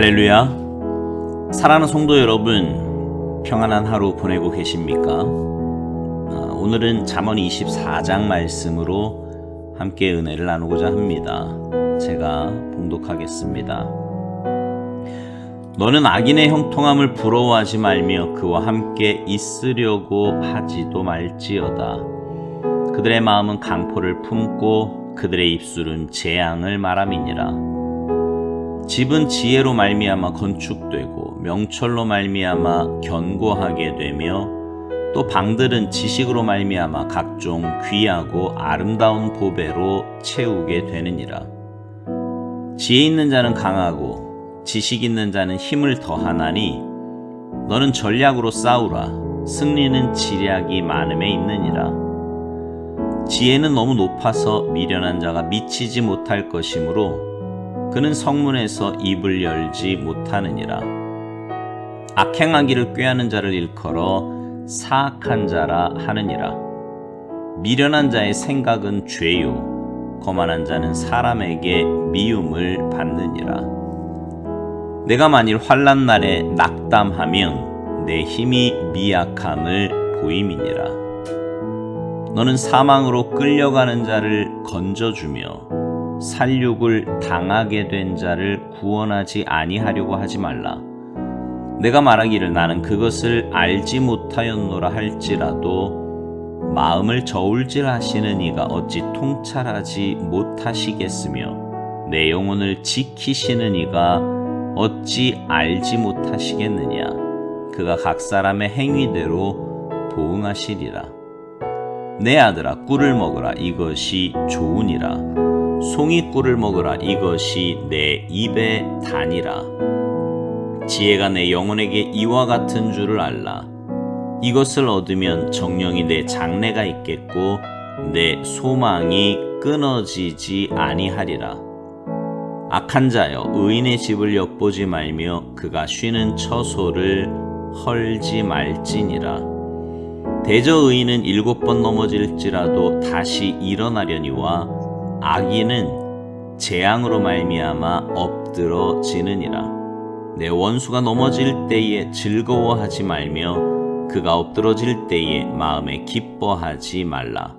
할렐루야. 사랑하는 성도 여러분, 평안한 하루 보내고 계십니까? 오늘은 잠언 24장 말씀으로 함께 은혜를 나누고자 합니다. 제가 봉독하겠습니다. 너는 악인의 형통함을 부러워하지 말며 그와 함께 있으려고 하지도 말지어다. 그들의 마음은 강포를 품고 그들의 입술은 재앙을 말함이니라. 집은 지혜로 말미암아 건축되고 명철로 말미암아 견고하게 되며 또 방들은 지식으로 말미암아 각종 귀하고 아름다운 보배로 채우게 되느니라. 지혜 있는 자는 강하고 지식 있는 자는 힘을 더하나니 너는 전략으로 싸우라. 승리는 지략이 많음에 있느니라. 지혜는 너무 높아서 미련한 자가 미치지 못할 것이므로 그는 성문에서 입을 열지 못하느니라. 악행하기를 꾀하는 자를 일컬어 사악한 자라 하느니라. 미련한 자의 생각은 죄요 거만한 자는 사람에게 미움을 받느니라. 내가 만일 환난 날에 낙담하면 내 힘이 미약함을 보임이니라. 너는 사망으로 끌려가는 자를 건져주며 살육을 당하게 된 자를 구원하지 아니하려고 하지 말라. 내가 말하기를 나는 그것을 알지 못하였노라 할지라도 마음을 저울질하시는 이가 어찌 통찰하지 못하시겠으며 내 영혼을 지키시는 이가 어찌 알지 못하시겠느냐. 그가 각 사람의 행위대로 보응하시리라. 내 아들아 꿀을 먹으라. 이것이 좋으니라. 송이꿀을 먹으라. 이것이 내 입에 다니라. 지혜가 내 영혼에게 이와 같은 줄을 알라. 이것을 얻으면 정령이 내 장래가 있겠고 내 소망이 끊어지지 아니하리라. 악한 자여 의인의 집을 엿보지 말며 그가 쉬는 처소를 헐지 말지니라. 대저 의인은 7번 넘어질지라도 다시 일어나려니와 악인은 재앙으로 말미암아 엎드러지느니라. 내 원수가 넘어질 때에 즐거워하지 말며 그가 엎드러질 때에 마음에 기뻐하지 말라.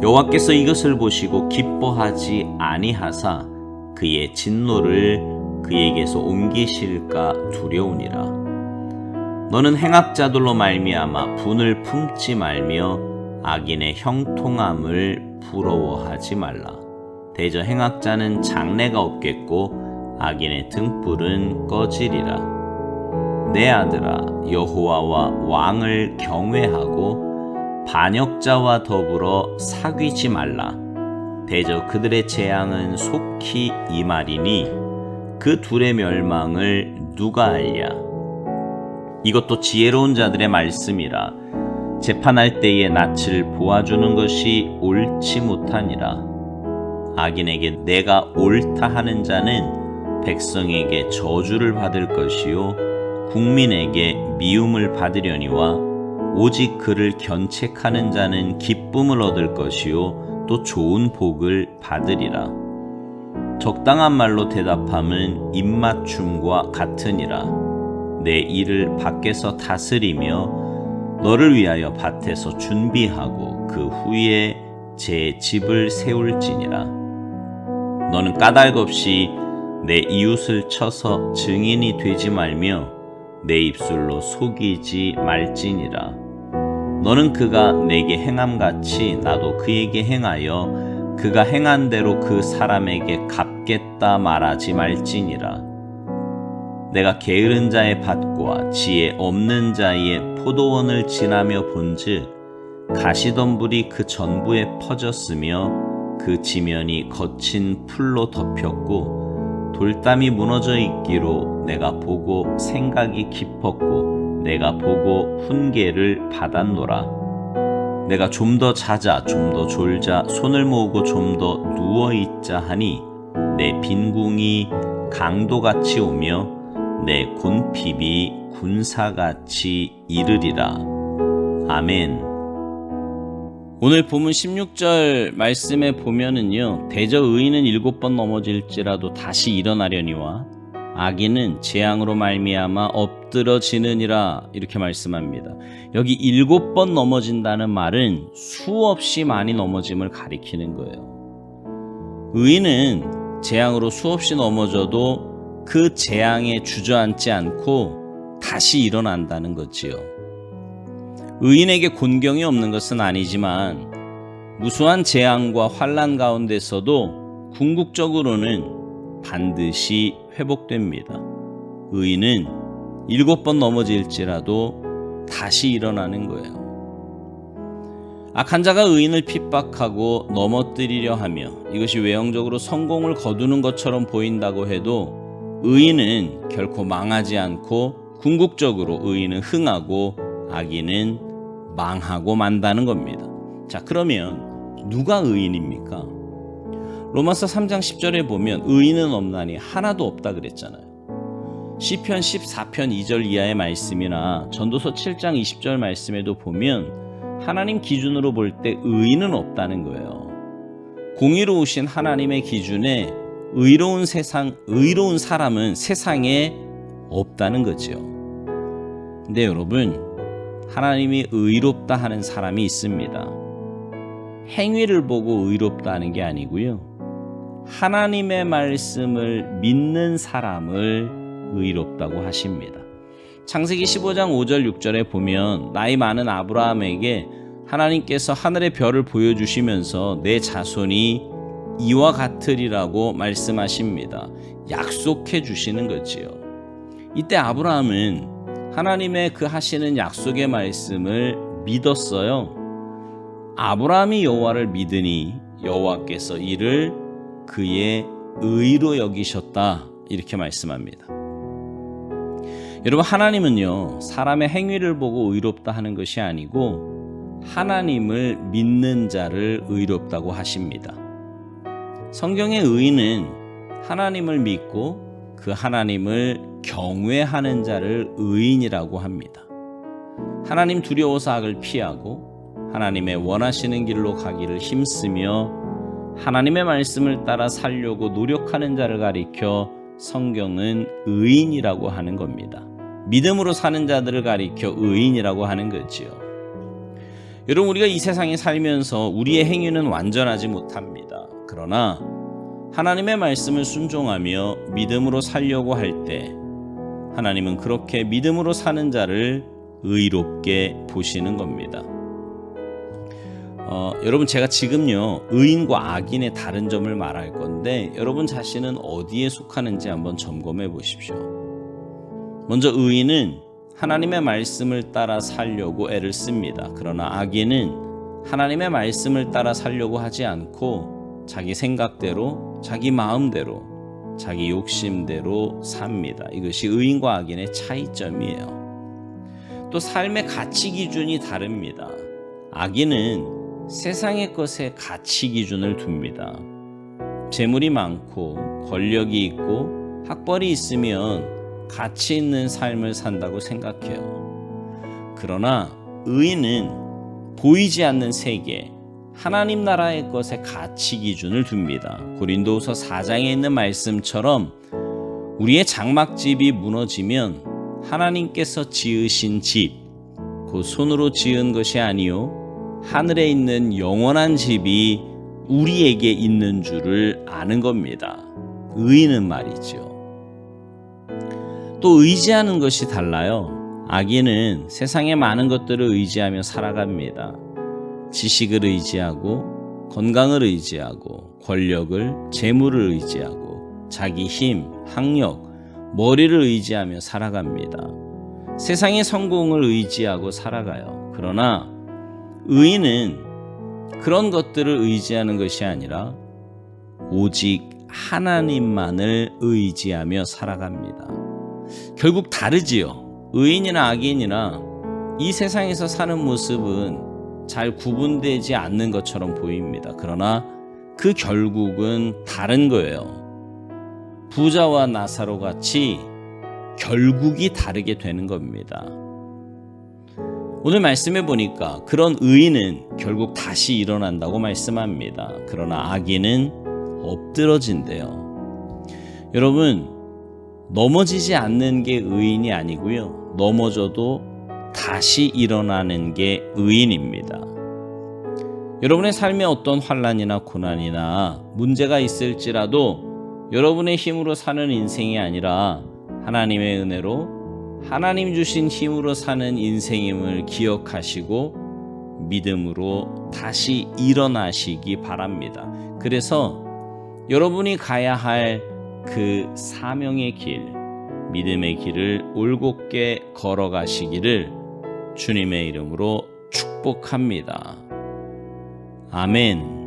여호와께서 이것을 보시고 기뻐하지 아니하사 그의 진노를 그에게서 옮기실까 두려우니라. 너는 행악자들로 말미암아 분을 품지 말며 악인의 형통함을 부러워하지 말라. 대저 행악자는 장래가 없겠고 악인의 등불은 꺼지리라. 내 아들아 여호와와 왕을 경외하고 반역자와 더불어 사귀지 말라. 대저 그들의 재앙은 속히 임하리니 그 둘의 멸망을 누가 알랴. 이것도 지혜로운 자들의 말씀이라. 재판할 때에 낯을 보아주는 것이 옳지 못하니라. 악인에게 내가 옳다 하는 자는 백성에게 저주를 받을 것이요 국민에게 미움을 받으려니와 오직 그를 견책하는 자는 기쁨을 얻을 것이요 또 좋은 복을 받으리라. 적당한 말로 대답함은 입맞춤과 같으니라. 내 일을 밖에서 다스리며 너를 위하여 밭에서 준비하고 그 후에 제 집을 세울지니라. 너는 까닭 없이 내 이웃을 쳐서 증인이 되지 말며 내 입술로 속이지 말지니라. 너는 그가 내게 행함같이 나도 그에게 행하여 그가 행한 대로 그 사람에게 갚겠다 말하지 말지니라. 내가 게으른 자의 밭과 지혜 없는 자의 포도원을 지나며 본즉 가시덤불이 그 전부에 퍼졌으며 그 지면이 거친 풀로 덮였고 돌담이 무너져 있기로 내가 보고 생각이 깊었고 내가 보고 훈계를 받았노라. 내가 좀 더 자자 좀 더 졸자 손을 모으고 좀 더 누워있자 하니 내 빈궁이 강도같이 오며 내 곤핍이 군사같이 이르리라. 아멘. 오늘 본문 16절 말씀에 보면은요, 대저 의인은 7번 넘어질지라도 다시 일어나려니와 악인은 재앙으로 말미암아 엎드러지느니라 이렇게 말씀합니다. 여기 7번 넘어진다는 말은 수없이 많이 넘어짐을 가리키는 거예요. 의인은 재앙으로 수없이 넘어져도 그 재앙에 주저앉지 않고 다시 일어난다는 거지요. 의인에게 곤경이 없는 것은 아니지만 무수한 재앙과 환난 가운데서도 궁극적으로는 반드시 회복됩니다. 의인은 7번 넘어질지라도 다시 일어나는 거예요. 악한 자가 의인을 핍박하고 넘어뜨리려 하며 이것이 외형적으로 성공을 거두는 것처럼 보인다고 해도 의인은 결코 망하지 않고 궁극적으로 의인은 흥하고 악인은 망하고 만다는 겁니다. 자, 그러면 누가 의인입니까? 로마서 3장 10절에 보면 의인은 없나니 하나도 없다 그랬잖아요. 시편 14편 2절 이하의 말씀이나 전도서 7장 20절 말씀에도 보면 하나님 기준으로 볼 때 의인은 없다는 거예요. 공의로우신 하나님의 기준에 의로운 사람은 세상에 없다는 거죠. 근데 여러분, 하나님이 의롭다 하는 사람이 있습니다. 행위를 보고 의롭다 하는 게 아니고요. 하나님의 말씀을 믿는 사람을 의롭다고 하십니다. 창세기 15장 5절 6절에 보면 나이 많은 아브라함에게 하나님께서 하늘의 별을 보여주시면서 내 자손이 이와 같으리라고 말씀하십니다. 약속해 주시는 거지요. 이때 아브라함은 하나님의 그 하시는 약속의 말씀을 믿었어요. 아브라함이 여호와를 믿으니 여호와께서 이를 그의 의로 여기셨다 이렇게 말씀합니다. 여러분, 하나님은요 사람의 행위를 보고 의롭다 하는 것이 아니고 하나님을 믿는 자를 의롭다고 하십니다. 성경의 의인은 하나님을 믿고 그 하나님을 경외하는 자를 의인이라고 합니다. 하나님 두려워서 악을 피하고 하나님의 원하시는 길로 가기를 힘쓰며 하나님의 말씀을 따라 살려고 노력하는 자를 가리켜 성경은 의인이라고 하는 겁니다. 믿음으로 사는 자들을 가리켜 의인이라고 하는 거지요. 여러분, 우리가 이 세상에 살면서 우리의 행위는 완전하지 못합니다. 그러나 하나님의 말씀을 순종하며 믿음으로 살려고 할 때 하나님은 그렇게 믿음으로 사는 자를 의롭게 보시는 겁니다. 여러분, 제가 지금요 의인과 악인의 다른 점을 말할 건데 여러분 자신은 어디에 속하는지 한번 점검해 보십시오. 먼저 의인은 하나님의 말씀을 따라 살려고 애를 씁니다. 그러나 악인은 하나님의 말씀을 따라 살려고 하지 않고 자기 생각대로, 자기 마음대로, 자기 욕심대로 삽니다. 이것이 의인과 악인의 차이점이에요. 또 삶의 가치 기준이 다릅니다. 악인은 세상의 것에 가치 기준을 둡니다. 재물이 많고 권력이 있고 학벌이 있으면 가치 있는 삶을 산다고 생각해요. 그러나 의인은 보이지 않는 세계, 하나님 나라의 것에 가치 기준을 둡니다. 고린도후서 4장에 있는 말씀처럼 우리의 장막집이 무너지면 하나님께서 지으신 집, 그 손으로 지은 것이 아니요 하늘에 있는 영원한 집이 우리에게 있는 줄을 아는 겁니다. 의인은 말이죠. 또 의지하는 것이 달라요. 악인은 세상의 많은 것들을 의지하며 살아갑니다. 지식을 의지하고 건강을 의지하고 권력을, 재물을 의지하고 자기 힘, 학력, 머리를 의지하며 살아갑니다. 세상의 성공을 의지하고 살아가요. 그러나 의인은 그런 것들을 의지하는 것이 아니라 오직 하나님만을 의지하며 살아갑니다. 결국 다르지요. 의인이나 악인이나 이 세상에서 사는 모습은 잘 구분되지 않는 것처럼 보입니다. 그러나 그 결국은 다른 거예요. 부자와 나사로 같이 결국이 다르게 되는 겁니다. 오늘 말씀해 보니까 그런 의인은 결국 다시 일어난다고 말씀합니다. 그러나 악인은 엎드러진대요. 여러분, 넘어지지 않는 게 의인이 아니고요. 넘어져도 다시 일어나는 게 의인입니다. 여러분의 삶에 어떤 환난이나 고난이나 문제가 있을지라도 여러분의 힘으로 사는 인생이 아니라 하나님의 은혜로 하나님 주신 힘으로 사는 인생임을 기억하시고 믿음으로 다시 일어나시기 바랍니다. 그래서 여러분이 가야 할 그 사명의 길, 믿음의 길을 올곧게 걸어가시기를 주님의 이름으로 축복합니다. 아멘.